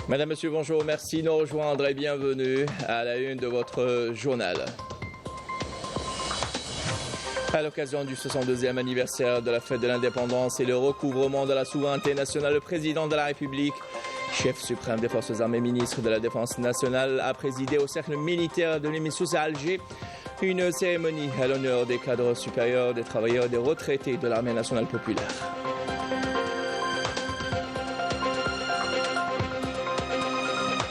Madame, Monsieur, bonjour, merci de nous rejoindre et bienvenue à la une de votre journal. À l'occasion du 62e anniversaire de la fête de l'indépendance et le recouvrement de la souveraineté nationale, le président de la République, chef suprême des forces armées, ministre de la Défense nationale, a présidé au cercle militaire de l'Émission à Alger une cérémonie à l'honneur des cadres supérieurs, des travailleurs et des retraités de l'armée nationale populaire.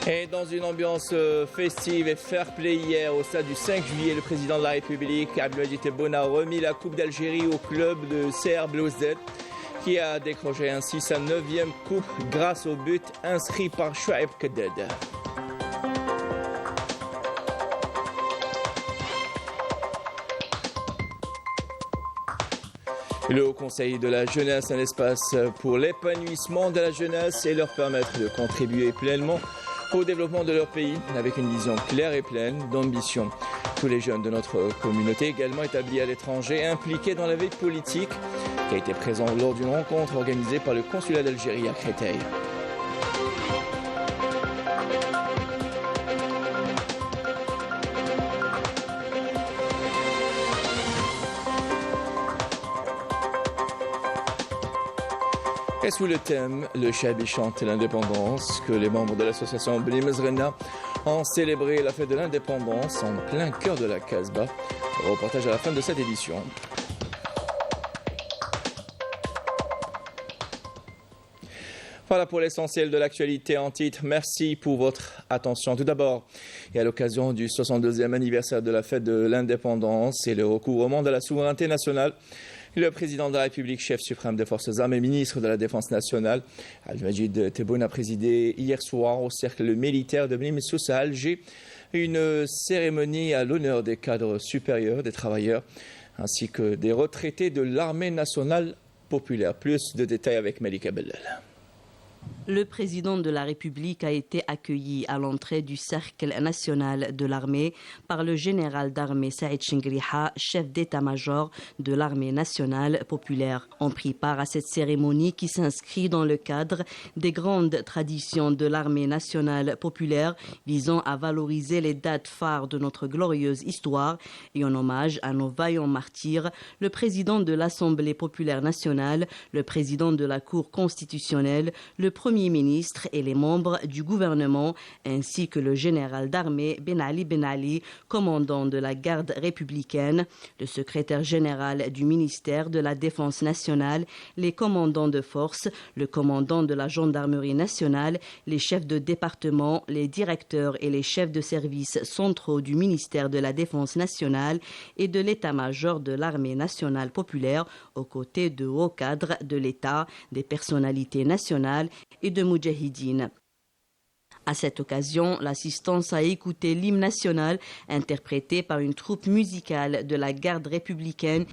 Et dans une ambiance festive et fair-play hier au stade du 5 juillet, le président de la République, Abdelmadjid Tebboune, a remis la Coupe d'Algérie au club de CR Belouizdad, qui a décroché ainsi sa 9e coupe grâce au but inscrit par Chouaib Keddad. Le Haut Conseil de la jeunesse, un espace pour l'épanouissement de la jeunesse et leur permettre de contribuer pleinement au développement de leur pays avec une vision claire et pleine d'ambition. Tous les jeunes de notre communauté, également établis à l'étranger, impliqués dans la vie politique, qui a été présent lors d'une rencontre organisée par le consulat d'Algérie à Créteil. Et sous le thème « Le Chabi chante l'indépendance », que les membres de l'association Bni Mezrena ont célébré la fête de l'indépendance en plein cœur de la Casbah. Reportage à la fin de cette édition. Voilà pour l'essentiel de l'actualité en titre. Merci pour votre attention. Tout d'abord, et à l'occasion du 62e anniversaire de la fête de l'indépendance et le recouvrement de la souveraineté nationale, le président de la République, chef suprême des forces armées, ministre de la Défense nationale, Abdelmadjid Tebboune, a présidé hier soir au cercle militaire de Bni Messous à Alger une cérémonie à l'honneur des cadres supérieurs, des travailleurs, ainsi que des retraités de l'armée nationale populaire. Plus de détails avec Malika Bellal. Le président de la République a été accueilli à l'entrée du cercle national de l'armée par le général d'armée Saïd Chengriha, chef d'état-major de l'armée nationale populaire. On prit part à cette cérémonie qui s'inscrit dans le cadre des grandes traditions de l'armée nationale populaire visant à valoriser les dates phares de notre glorieuse histoire et en hommage à nos vaillants martyrs, le président de l'Assemblée populaire nationale, le président de la Cour constitutionnelle, le Premier ministre et les membres du gouvernement, ainsi que le général d'armée Ben Ali, commandant de la garde républicaine, le secrétaire général du ministère de la Défense nationale, les commandants de force, le commandant de la gendarmerie nationale, les chefs de département, les directeurs et les chefs de services centraux du ministère de la Défense nationale et de l'état-major de l'armée nationale populaire, aux côtés de hauts cadres de l'État, des personnalités nationales et de Moudjahidine. À cette occasion, l'assistance a écouté l'hymne national interprété par une troupe musicale de la garde républicaine.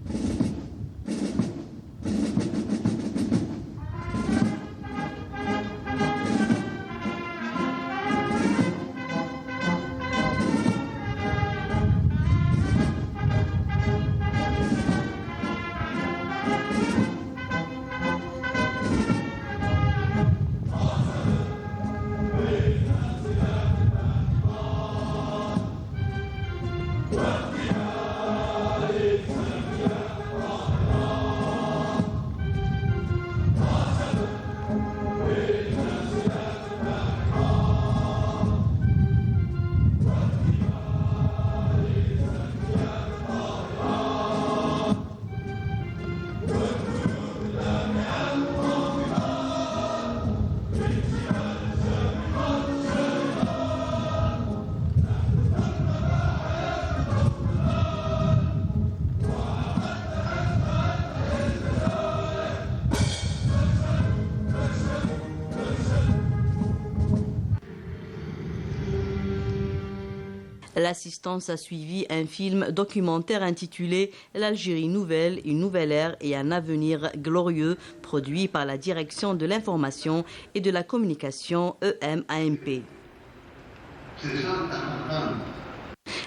L'assistance a suivi un film documentaire intitulé L'Algérie nouvelle, une nouvelle ère et un avenir glorieux, produit par la Direction de l'information et de la communication EMAMP.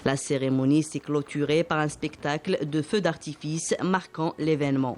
La cérémonie s'est clôturée par un spectacle de feux d'artifice marquant l'événement.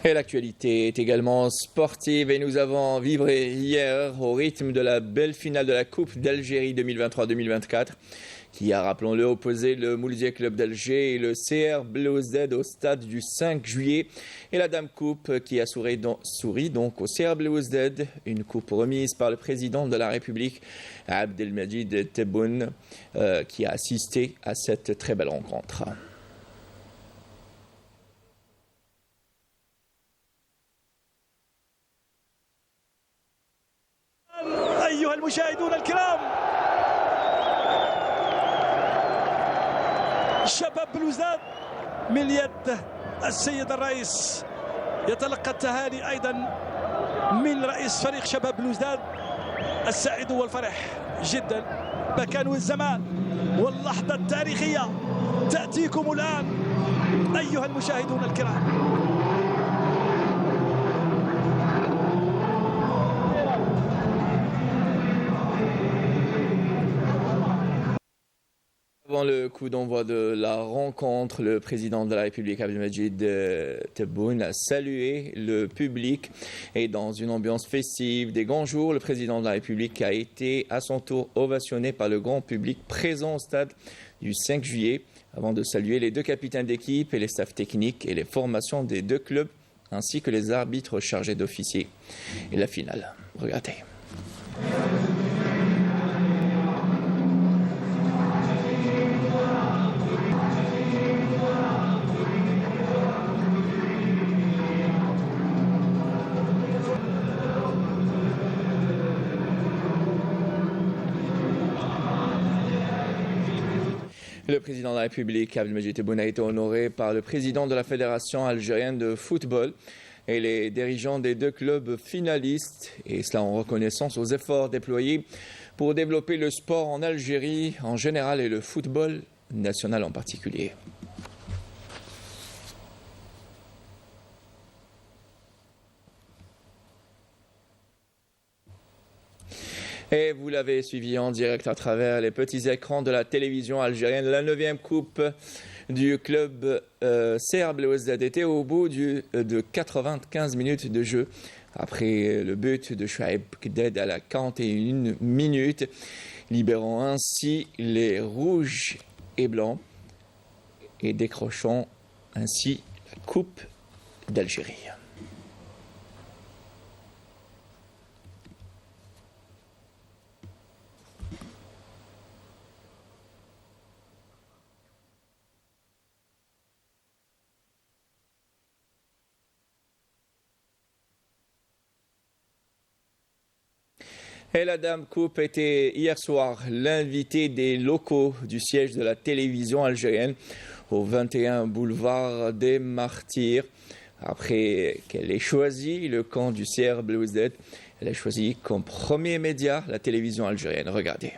Et l'actualité est également sportive et nous avons vibré hier au rythme de la belle finale de la Coupe d'Algérie 2023-2024 qui a, rappelons-le, opposé le Mouloudia Club d'Alger et le CR Bleu Z au stade du 5 juillet. Et la Dame Coupe qui a souri donc au CR Bleu Z, une coupe remise par le président de la République, Abdelmajid Tebboune, qui a assisté à cette très belle rencontre. أيها المشاهدون الكرام، شباب بلوزداد من يد السيد الرئيس يتلقى التهاني أيضا من رئيس فريق شباب بلوزداد. السعيد والفرح جدا، مكان والزمان واللحظة التاريخية تأتيكم الآن أيها المشاهدون الكرام. Avant le coup d'envoi de la rencontre, le président de la République, Abdelmajid Tebboune, a salué le public et dans une ambiance festive des grands jours, le président de la République a été à son tour ovationné par le grand public présent au stade du 5 juillet avant de saluer les deux capitaines d'équipe et les staffs techniques et les formations des deux clubs ainsi que les arbitres chargés d'officier. Et la finale, regardez. Le président de la République, Abdelmajid Tebboune, a été honoré par le président de la Fédération algérienne de football et les dirigeants des deux clubs finalistes, et cela en reconnaissance aux efforts déployés pour développer le sport en Algérie en général et le football national en particulier. Et vous l'avez suivi en direct à travers les petits écrans de la télévision algérienne. La 9e coupe du club CR Bleu Z était au bout de 95 minutes de jeu. Après le but de Chouaib Kded à la 41 minutes, libérant ainsi les rouges et blancs et décrochant ainsi la coupe d'Algérie. Et la Dame Coupe était hier soir l'invité des locaux du siège de la télévision algérienne au 21 boulevard des Martyrs. Après qu'elle ait choisi le camp du CR Bleu Z, elle a choisi comme premier média la télévision algérienne. Regardez.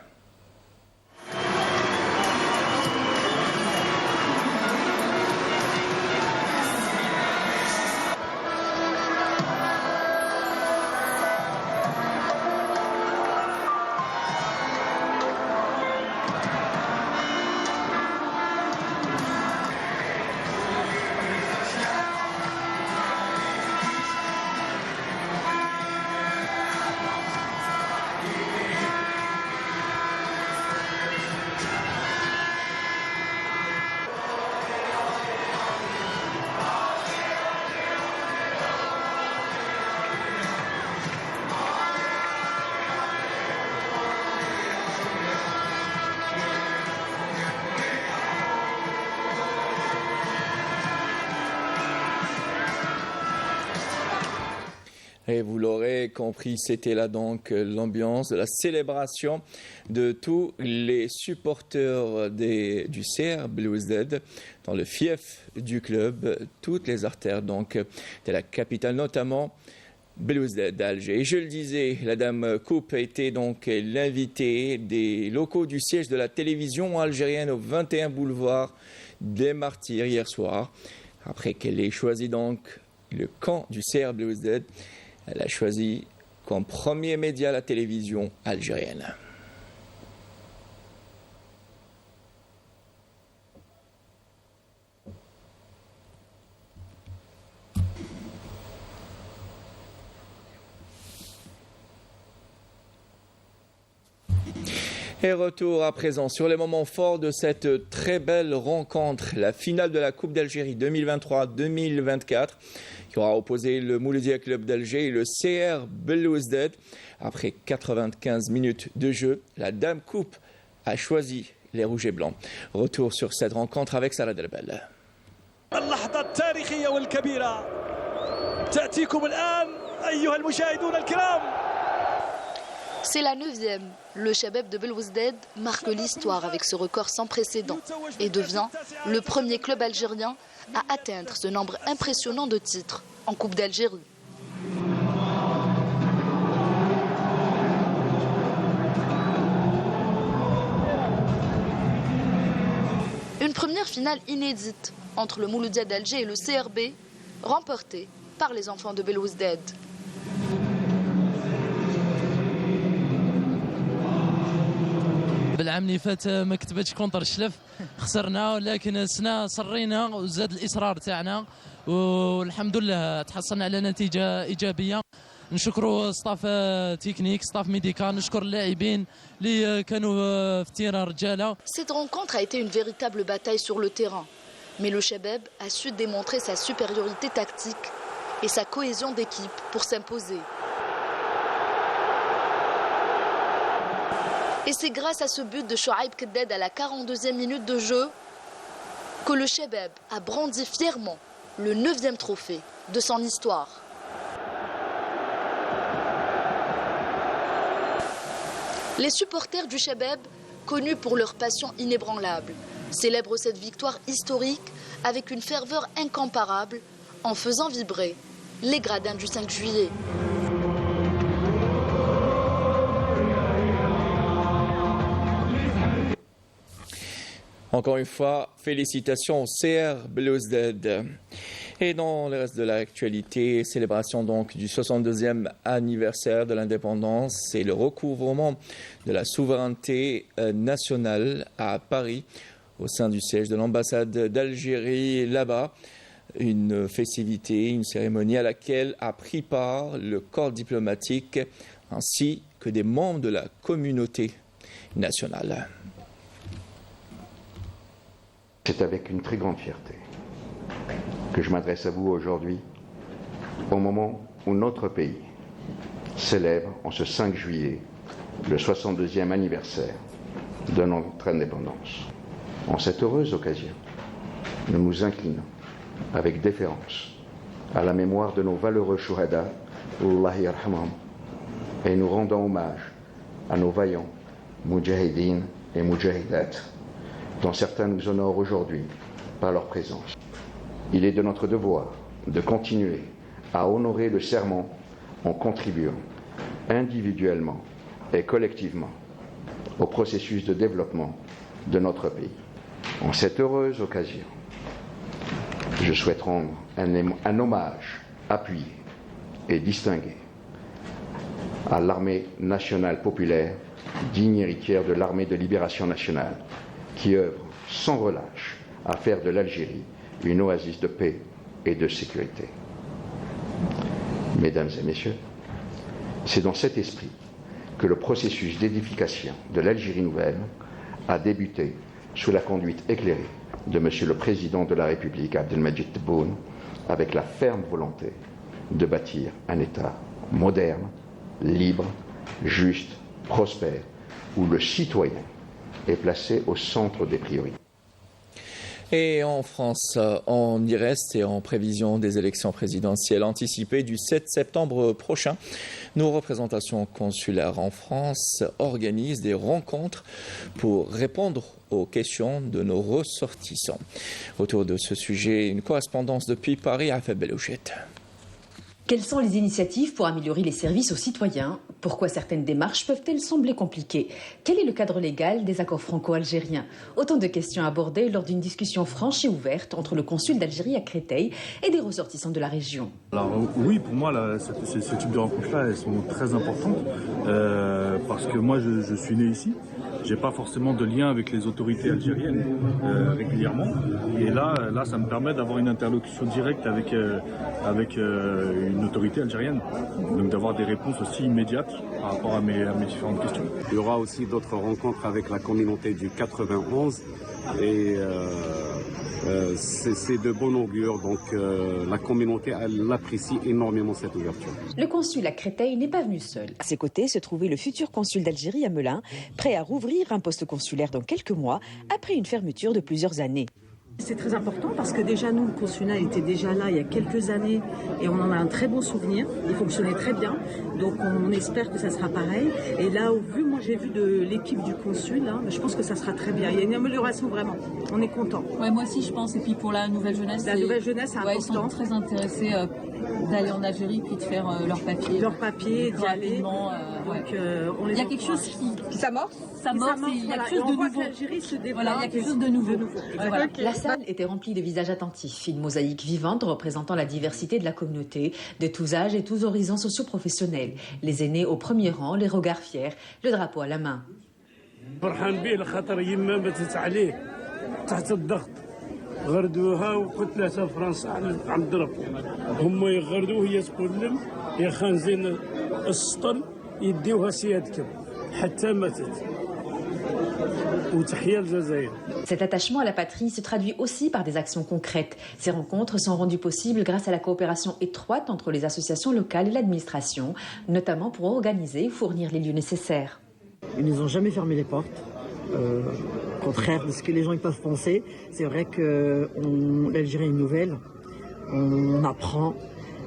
Et vous l'aurez compris, c'était là donc l'ambiance de la célébration de tous les supporters du CR Bleu Z dans le fief du club, toutes les artères donc de la capitale, notamment Bleu Z d'Alger. Et je le disais, la Dame Coupe a été donc l'invitée des locaux du siège de la télévision algérienne au 21 boulevard des Martyrs hier soir. Après qu'elle ait choisi donc le camp du CR Bleu Z, elle a choisi comme premier média la télévision algérienne. Et retour à présent sur les moments forts de cette très belle rencontre, la finale de la Coupe d'Algérie 2023-2024 qui aura opposé le Mouloudia Club d'Alger et le CR Belouizdad. Après 95 minutes de jeu, la Dame Coupe a choisi les Rouges et Blancs. Retour sur cette rencontre avec Sarah Delbel. اللحظة التاريخية والكبيرة تأتيكم الآن أيها المشاهدون الكرام. C'est la 9e. Le Chabeb de Belouizdad marque l'histoire avec ce record sans précédent et devient le premier club algérien à atteindre ce nombre impressionnant de titres en Coupe d'Algérie. Une première finale inédite entre le Mouloudia d'Alger et le CRB, remportée par les enfants de Belouizdad. بالعام اللي فات ما كتبتش كونتر الشلف خسرنا ولكن السنه صرينا وزاد الاصرار تاعنا والحمد لله تحصلنا على نتيجه ايجابيه. نشكروا ستاف تكنيك ستاف ميديكال نشكر اللاعبين اللي كانوا في التيران رجاله. Cette rencontre a été une véritable bataille sur le terrain, mais le Chabeb a su démontrer sa supériorité tactique et sa cohésion d'équipe pour s'imposer. Et c'est grâce à ce but de Chouaib Kedded à la 42e minute de jeu que le Chabeb a brandi fièrement le 9e trophée de son histoire. Les supporters du Chabeb, connus pour leur passion inébranlable, célèbrent cette victoire historique avec une ferveur incomparable en faisant vibrer les gradins du 5 juillet. Encore une fois, félicitations au CR Belouizdad. Et dans le reste de l'actualité, célébration donc du 62e anniversaire de l'indépendance et le recouvrement de la souveraineté nationale à Paris au sein du siège de l'ambassade d'Algérie là-bas. Une festivité, une cérémonie à laquelle a pris part le corps diplomatique ainsi que des membres de la communauté nationale. C'est avec une très grande fierté que je m'adresse à vous aujourd'hui, au moment où notre pays célèbre en ce 5 juillet le 62e anniversaire de notre indépendance. En cette heureuse occasion, nous nous inclinons avec déférence à la mémoire de nos valeureux shuhada, Allah yarhamhum, et nous rendons hommage à nos vaillants mujahideen et mujahidat, dont certains nous honorent aujourd'hui par leur présence. Il est de notre devoir de continuer à honorer le serment en contribuant individuellement et collectivement au processus de développement de notre pays. En cette heureuse occasion, je souhaite rendre un hommage appuyé et distingué à l'armée nationale populaire, digne héritière de l'armée de libération nationale, qui œuvre sans relâche à faire de l'Algérie une oasis de paix et de sécurité. Mesdames et messieurs, c'est dans cet esprit que le processus d'édification de l'Algérie nouvelle a débuté sous la conduite éclairée de Monsieur le Président de la République, Abdelmadjid Tebboune, avec la ferme volonté de bâtir un État moderne, libre, juste, prospère, où le citoyen est placé au centre des priorités. Et en France, on y reste et en prévision des élections présidentielles anticipées du 7 septembre prochain, nos représentations consulaires en France organisent des rencontres pour répondre aux questions de nos ressortissants. Autour de ce sujet, une correspondance depuis Paris à Belouchet. Quelles sont les initiatives pour améliorer les services aux citoyens? Pourquoi certaines démarches peuvent-elles sembler compliquées? Quel est le cadre légal des accords franco-algériens? Autant de questions abordées lors d'une discussion franche et ouverte entre le consul d'Algérie à Créteil et des ressortissants de la région. Alors oui, pour moi, là, ce type de rencontres-là, elles sont très importantes parce que moi, je suis né ici. j'ai pas forcément de lien avec les autorités algériennes régulièrement. Et là, ça me permet d'avoir une interlocution directe avec une autorité algérienne. Donc d'avoir des réponses aussi immédiates par rapport à mes différentes questions. Il y aura aussi d'autres rencontres avec la communauté du 91 et c'est de bon augure. Donc la communauté elle apprécie énormément cette ouverture. Le consul à Créteil n'est pas venu seul. À ses côtés se trouvait le futur consul d'Algérie à Melun, prêt à rouvrir un poste consulaire dans quelques mois après une fermeture de plusieurs années. C'est très important parce que déjà nous, le consulat était déjà là il y a quelques années et on en a un très bon souvenir. Il fonctionnait très bien, donc on espère que ça sera pareil. Et là, moi j'ai vu de l'équipe du consul, hein, je pense que ça sera très bien. Il y a une amélioration vraiment, on est content. Ouais, moi aussi je pense, et puis pour la nouvelle jeunesse. La nouvelle jeunesse, c'est important. Ils sont très intéressés d'aller en Algérie puis de faire leurs papiers. Leurs papiers, d'y aller. Il y a quelque chose qui s'amorce. Il y a quelque chose de nouveau. L'Algérie se développe. Voilà, il y a quelque chose de nouveau. Voilà. La salle était remplie de visages attentifs, une mosaïque vivante représentant la diversité de la communauté, de tous âges et tous horizons socio-professionnels. Les aînés au premier rang, les regards fiers, le drapeau à la main. غردوها وقلت لها سا فرنسا عم الضرب هم يغردوه هي تقول لهم يا خنزين السطل يديوها سيادكم حتى ماتت وتحيا الجزائر. Cet attachement à la patrie se traduit aussi par des actions concrètes. Ces rencontres sont rendues possibles grâce à la coopération étroite entre les associations locales et l'administration, notamment pour organiser et fournir les lieux nécessaires. Ils nous ont jamais fermé les portes. Contraire de ce que les gens ils peuvent penser, c'est vrai que l'Algérie est nouvelle, on apprend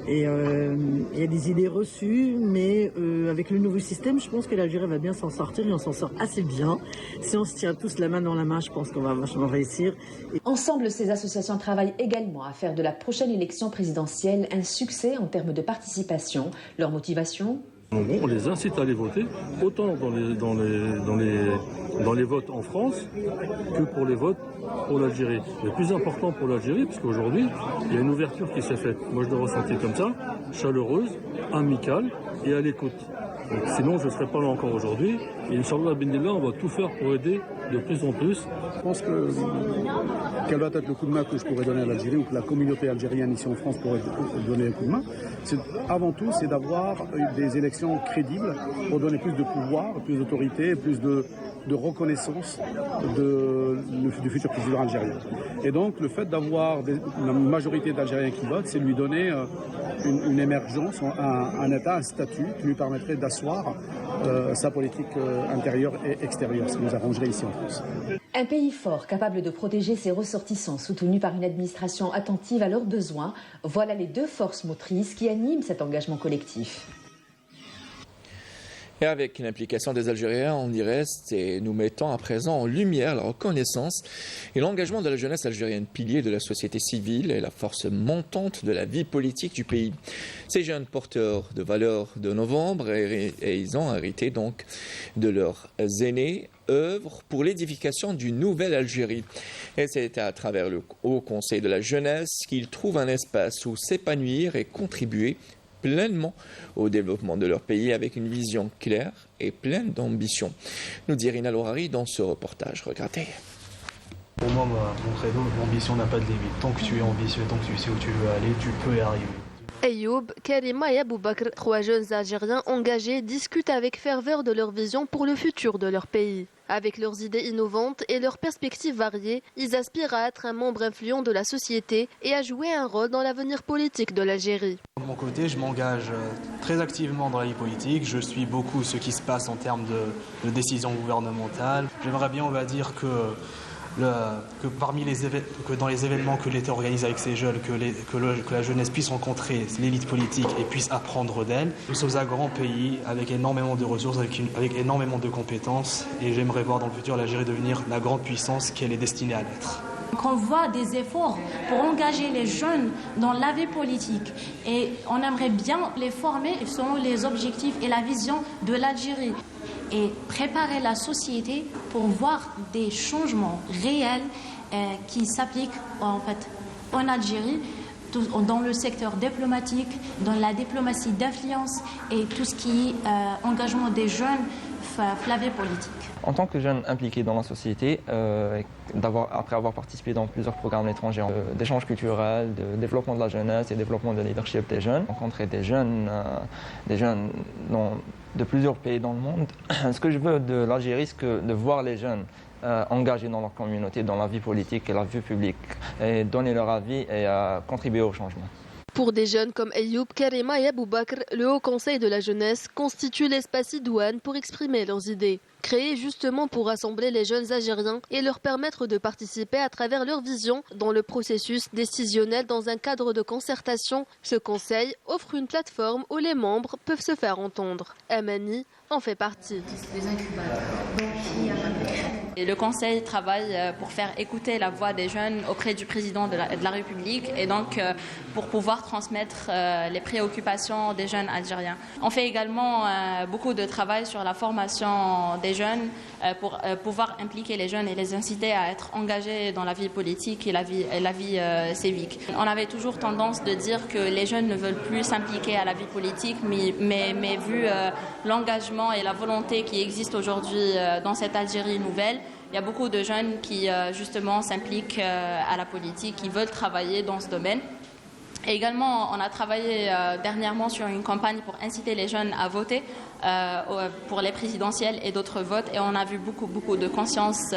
et il y a des idées reçues, mais avec le nouveau système, je pense que l'Algérie va bien s'en sortir et on s'en sort assez bien. Si on se tient tous la main dans la main, je pense qu'on va vachement réussir. Ensemble, ces associations travaillent également à faire de la prochaine élection présidentielle un succès en termes de participation. Leur motivation ? En gros, on les incite à aller voter, autant dans les votes en France que pour les votes pour l'Algérie. Le plus important pour l'Algérie, parce qu'aujourd'hui, il y a une ouverture qui s'est faite. Moi, je l'ai ressenti comme ça, chaleureuse, amicale et à l'écoute. Donc, sinon, je ne serais pas là encore aujourd'hui. Et Inch'Allah, Benillah, on va tout faire pour aider de plus en plus. Je pense que quel va être le coup de main que je pourrais donner à l'Algérie ou que la communauté algérienne ici en France pourrait donner un coup de main. Avant tout, c'est d'avoir des élections crédibles pour donner plus de pouvoir, plus d'autorité, plus de reconnaissance du futur président algérien. Et donc, le fait d'avoir la majorité d'Algériens qui votent, c'est lui donner une émergence, un état, un statut qui lui permettrait d'asseoir sa politique intérieure et extérieure, ce qui nous arrangerait ici en France. Un pays fort, capable de protéger ses ressortissants, soutenu par une administration attentive à leurs besoins, voilà les deux forces motrices qui animent cet engagement collectif. Et avec l'implication des Algériens, on y reste et nous mettons à présent en lumière la reconnaissance et l'engagement de la jeunesse algérienne, pilier de la société civile et la force montante de la vie politique du pays. Ces jeunes porteurs de valeurs de novembre et ils ont hérité donc de leurs aînés, œuvrent pour l'édification d'une nouvelle Algérie. Et c'est à travers le Haut Conseil de la jeunesse qu'ils trouvent un espace où s'épanouir et contribuer pleinement au développement de leur pays avec une vision claire et pleine d'ambition. Nous dit Rina Lourari dans ce reportage. Regardez. Pour moi, mon credo, l'ambition n'a pas de limite. Tant que tu es ambitieux, tant que tu sais où tu veux aller, tu peux y arriver. Ayoub, Karima et Abou Bakr, 3 jeunes Algériens engagés, discutent avec ferveur de leur vision pour le futur de leur pays. Avec leurs idées innovantes et leurs perspectives variées, ils aspirent à être un membre influent de la société et à jouer un rôle dans l'avenir politique de l'Algérie. De mon côté, je m'engage très activement dans la vie politique. Je suis beaucoup ce qui se passe en termes de décisions gouvernementales. J'aimerais bien, on va dire, que dans les événements que l'État organise avec ces jeunes, que la jeunesse puisse rencontrer l'élite politique et puisse apprendre d'elle. Nous sommes un grand pays avec énormément de ressources, avec énormément de compétences et j'aimerais voir dans le futur l'Algérie devenir la grande puissance qu'elle est destinée à l'être. Qu'on voit des efforts pour engager les jeunes dans la vie politique et on aimerait bien les former selon les objectifs et la vision de l'Algérie et préparer la société pour voir des changements réels qui s'appliquent en Algérie, dans le secteur diplomatique, dans la diplomatie d'influence et tout ce qui est engagement des jeunes في la vie politique. En tant que jeune impliqué dans la société, après avoir participé dans plusieurs programmes étrangers d'échange culturel, de développement de la jeunesse et développement de leadership des jeunes, rencontrer des jeunes de plusieurs pays dans le monde. Ce que je veux de l'Algérie, c'est de voir les jeunes engagés dans leur communauté, dans la vie politique et la vie publique, et donner leur avis et contribuer au changement. Pour des jeunes comme Ayoub, Karima et Abou Bakr, le Haut Conseil de la jeunesse constitue l'espace idoine pour exprimer leurs idées. Créé justement pour rassembler les jeunes Algériens et leur permettre de participer à travers leur vision dans le processus décisionnel dans un cadre de concertation, ce conseil offre une plateforme où les membres peuvent se faire entendre. Amani en fait partie. Et le Conseil travaille pour faire écouter la voix des jeunes auprès du président de la République et donc pour pouvoir transmettre les préoccupations des jeunes algériens. On fait également beaucoup de travail sur la formation des jeunes pour pouvoir impliquer les jeunes et les inciter à être engagés dans la vie politique et la vie civique. On avait toujours tendance de dire que les jeunes ne veulent plus s'impliquer à la vie politique, mais vu l'engagement et la volonté qui existe aujourd'hui dans cette Algérie nouvelle, il y a beaucoup de jeunes qui justement s'impliquent à la politique, qui veulent travailler dans ce domaine. Et également, on a travaillé dernièrement sur une campagne pour inciter les jeunes à voter pour les présidentielles et d'autres votes. Et on a vu beaucoup de conscience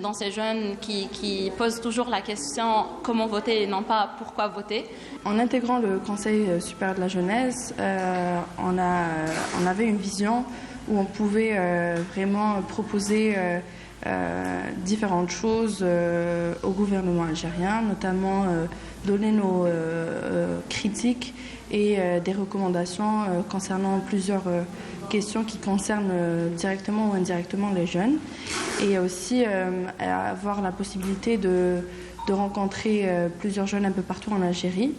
dans ces jeunes qui posent toujours la question comment voter et non pas pourquoi voter. En intégrant le Conseil supérieur de la jeunesse, on avait une vision où on pouvait vraiment proposer différentes choses au gouvernement algérien, notamment donner nos critiques et des recommandations concernant plusieurs questions qui concernent directement ou indirectement les jeunes, et aussi avoir la possibilité de rencontrer plusieurs jeunes un peu partout en Algérie.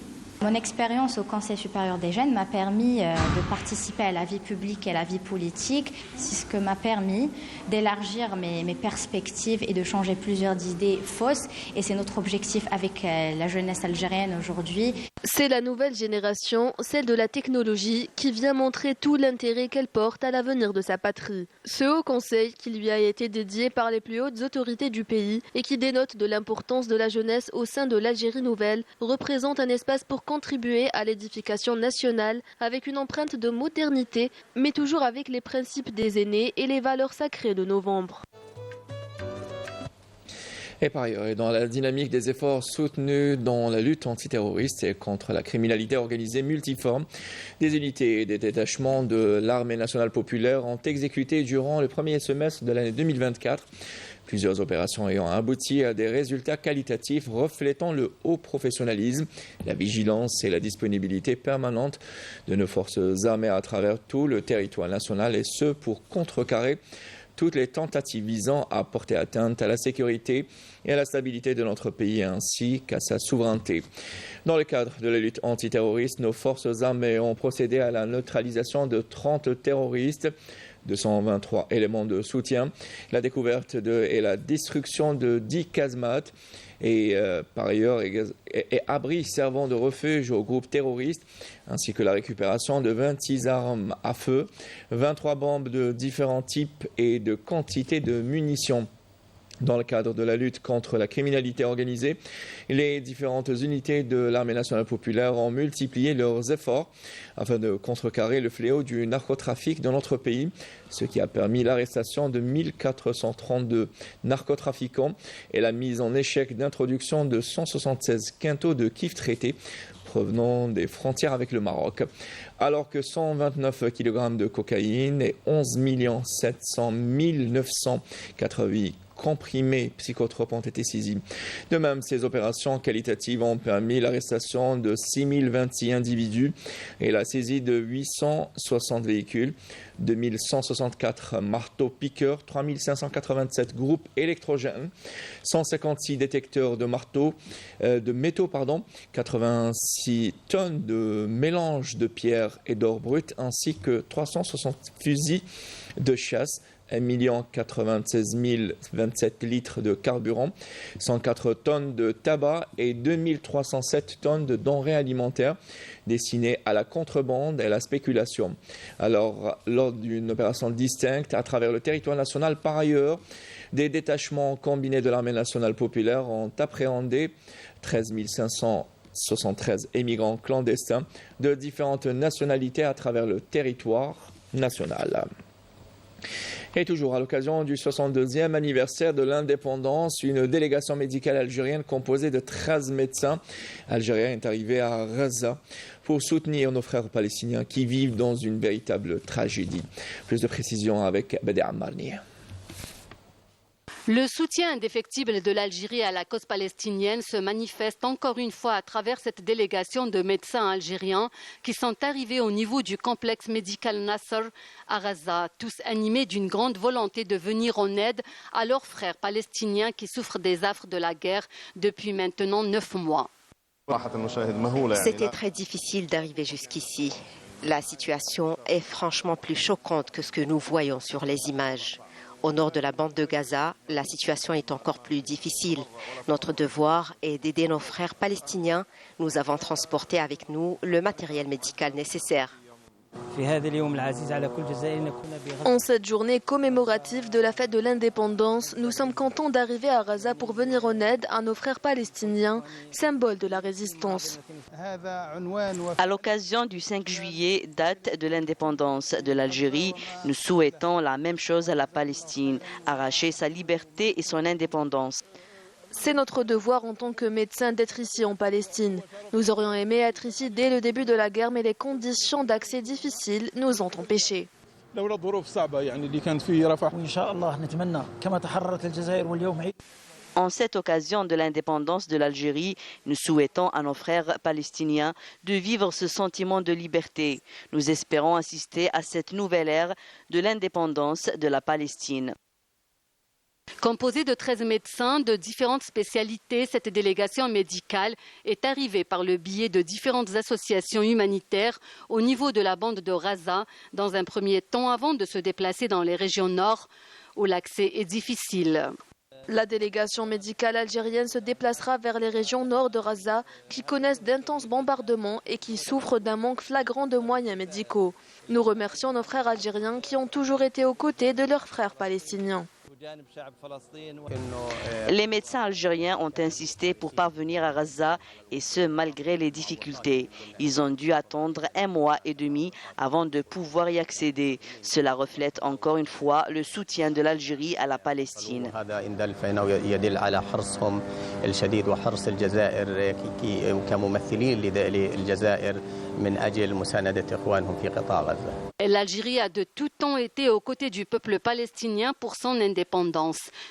Mon expérience au Conseil supérieur des jeunes m'a permis de participer à la vie publique et à la vie politique. C'est ce que m'a permis d'élargir mes perspectives et de changer plusieurs idées fausses. Et c'est notre objectif avec la jeunesse algérienne aujourd'hui. C'est la nouvelle génération, celle de la technologie, qui vient montrer tout l'intérêt qu'elle porte à l'avenir de sa patrie. Ce haut conseil, qui lui a été dédié par les plus hautes autorités du pays et qui dénote de l'importance de la jeunesse au sein de l'Algérie nouvelle, représente un espace pour contribuer à l'édification nationale avec une empreinte de modernité, mais toujours avec les principes des aînés et les valeurs sacrées de novembre. Et par ailleurs, dans la dynamique des efforts soutenus dans la lutte antiterroriste et contre la criminalité organisée multiforme, des unités et des détachements de l'armée nationale populaire ont exécuté durant le premier semestre de l'année 2024 plusieurs opérations ayant abouti à des résultats qualitatifs reflétant le haut professionnalisme, la vigilance et la disponibilité permanente de nos forces armées à travers tout le territoire national, et ce pour contrecarrer toutes les tentatives visant à porter atteinte à la sécurité et à la stabilité de notre pays ainsi qu'à sa souveraineté. Dans le cadre de la lutte antiterroriste, nos forces armées ont procédé à la neutralisation de 30 terroristes, 223 éléments de soutien, la découverte et la destruction de 10 casemates et par ailleurs et abris servant de refuge aux groupes terroristes, ainsi que la récupération de 26 armes à feu, 23 bombes de différents types et de quantités de munitions. Dans le cadre de la lutte contre la criminalité organisée, les différentes unités de l'armée nationale populaire ont multiplié leurs efforts afin de contrecarrer le fléau du narcotrafic dans notre pays, ce qui a permis l'arrestation de 1432 narcotrafiquants et la mise en échec d'introduction de 176 quintaux de kif traités provenant des frontières avec le Maroc, alors que 129 kg de cocaïne et 11 700 988 comprimés psychotropes ont été saisis. De même, ces opérations qualitatives ont permis l'arrestation de 6026 individus et la saisie de 860 véhicules, 2164 marteaux-piqueurs, 3587 groupes électrogènes, 156 détecteurs de métaux, 86 tonnes de mélange de pierres et d'or brut, ainsi que 360 fusils de chasse, 1 096 027 litres de carburant, 104 tonnes de tabac et 2307 tonnes de denrées alimentaires destinées à la contrebande et à la spéculation. Alors, lors d'une opération distincte à travers le territoire national, par ailleurs, des détachements combinés de l'armée nationale populaire ont appréhendé 13 573 émigrants clandestins de différentes nationalités à travers le territoire national. Et toujours à l'occasion du 62e anniversaire de l'indépendance, une délégation médicale algérienne composée de 13 médecins algériens est arrivée à Gaza pour soutenir nos frères palestiniens qui vivent dans une véritable tragédie. Plus de précisions avec Badi Ammarni. Le soutien indéfectible de l'Algérie à la cause palestinienne se manifeste encore une fois à travers cette délégation de médecins algériens qui sont arrivés au niveau du complexe médical Nasser à Gaza, tous animés d'une grande volonté de venir en aide à leurs frères palestiniens qui souffrent des affres de la guerre depuis maintenant 9 mois. C'était très difficile d'arriver jusqu'ici. La situation est franchement plus choquante que ce que nous voyons sur les images. Au nord de la bande de Gaza, la situation est encore plus difficile. Notre devoir est d'aider nos frères palestiniens. Nous avons transporté avec nous le matériel médical nécessaire. En cette journée commémorative de la fête de l'indépendance, nous sommes contents d'arriver à Gaza pour venir en aide à nos frères palestiniens, symbole de la résistance. À l'occasion du 5 juillet, date de l'indépendance de l'Algérie, nous souhaitons la même chose à la Palestine, arracher sa liberté et son indépendance. C'est notre devoir en tant que médecins d'être ici en Palestine. Nous aurions aimé être ici dès le début de la guerre, mais les conditions d'accès difficiles nous ont empêchés. En cette occasion de l'indépendance de l'Algérie, nous souhaitons à nos frères palestiniens de vivre ce sentiment de liberté. Nous espérons assister à cette nouvelle ère de l'indépendance de la Palestine. Composée de 13 médecins de différentes spécialités, cette délégation médicale est arrivée par le biais de différentes associations humanitaires au niveau de la bande de Gaza, dans un premier temps avant de se déplacer dans les régions nord où l'accès est difficile. La délégation médicale algérienne se déplacera vers les régions nord de Gaza qui connaissent d'intenses bombardements et qui souffrent d'un manque flagrant de moyens médicaux. Nous remercions nos frères algériens qui ont toujours été aux côtés de leurs frères palestiniens. Les médecins algériens ont insisté pour parvenir à Gaza et ce malgré les difficultés. Ils ont dû attendre 1 mois et demi avant de pouvoir y accéder. Cela reflète encore une fois le soutien de l'Algérie à la Palestine. L'Algérie a de tout temps été aux côtés du peuple palestinien pour son indépendance.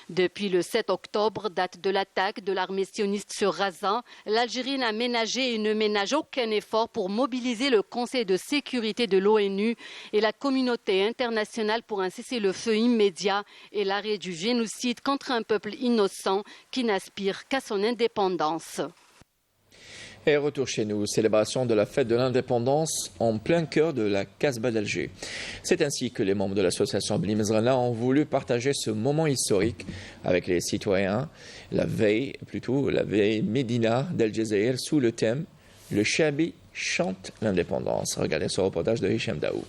Depuis le 7 octobre, date de l'attaque de l'armée sioniste sur Gaza, l'Algérie n'a ménagé et ne ménage aucun effort pour mobiliser le Conseil de sécurité de l'ONU et la communauté internationale pour un cessez-le-feu immédiat et l'arrêt du génocide contre un peuple innocent qui n'aspire qu'à son indépendance. Et retour chez nous, célébration de la fête de l'indépendance en plein cœur de la Casbah d'Alger. C'est ainsi que les membres de l'association Bni Mezrana ont voulu partager ce moment historique avec les citoyens, la veille Médina d'El Jazeera sous le thème « Le Chabi chante l'indépendance ». Regardez ce reportage de Hicham Daou.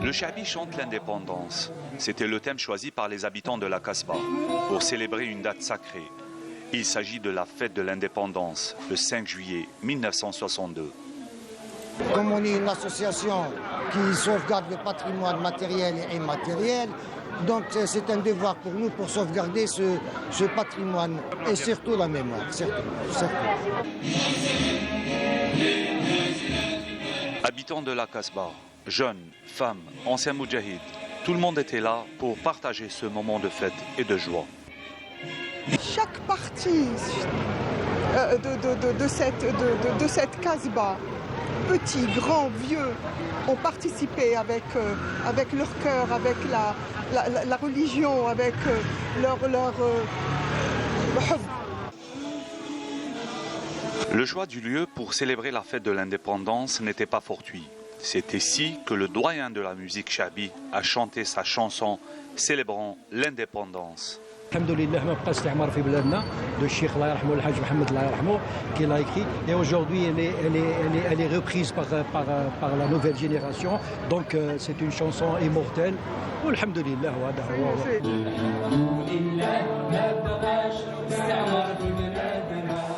Le Chabi chante l'indépendance. C'était le thème choisi par les habitants de la Casbah pour célébrer une date sacrée. Il s'agit de la fête de l'indépendance, le 5 juillet 1962. Comme on est une association qui sauvegarde le patrimoine matériel et immatériel, donc c'est un devoir pour nous pour sauvegarder ce patrimoine et surtout la mémoire. Surtout. Habitants de la Casbah, jeunes, femmes, anciens moudjahids, tout le monde était là pour partager ce moment de fête et de joie. Chaque partie de cette Casbah, petits, grands, vieux, ont participé avec leur cœur, avec la religion, avec leur Le choix du lieu pour célébrer la fête de l'indépendance n'était pas fortuit. C'est ici que le doyen de la musique chabi a chanté sa chanson célébrant l'indépendance. Alhamdoulilah, ما بقى استعمار في بلادنا de Cheikh Allah yarhamou, le Hajj Mohamed Allah yarhamou, qui l'a écrit. Et aujourd'hui, elle est reprise par la nouvelle génération. Donc, c'est une chanson immortelle. Alhamdoulilah.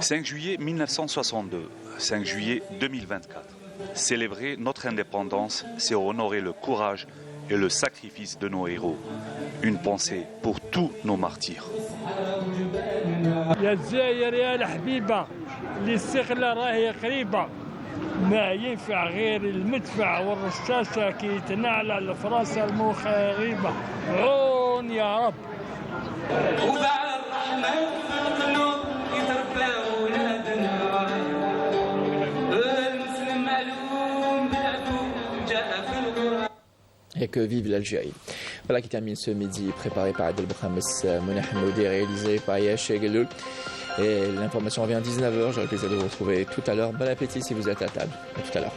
5 juillet 1962, 5 juillet 2024. Célébrer notre indépendance, c'est honorer le courage et le sacrifice de nos héros. Une pensée pour tous nos martyrs. يا الجزائر يا الحبيبة الاستقلال راهي قريبة ما ينفع غير المدفع والرشاشة كي تنعل على فراسة المخيبة عون يا رب وبع الرحمن في القلوب يتربى ولادنا المسلم معلوم بلادو جاء في القرآن. Et que vive l'Algérie. Voilà qui termine ce midi préparé par Adel Bouhames Mounahmoud et réalisé par Yash Egeloul. Et l'information revient à 19h. J'aurai le plaisir de vous retrouver tout à l'heure. Bon appétit si vous êtes à table. À tout à l'heure.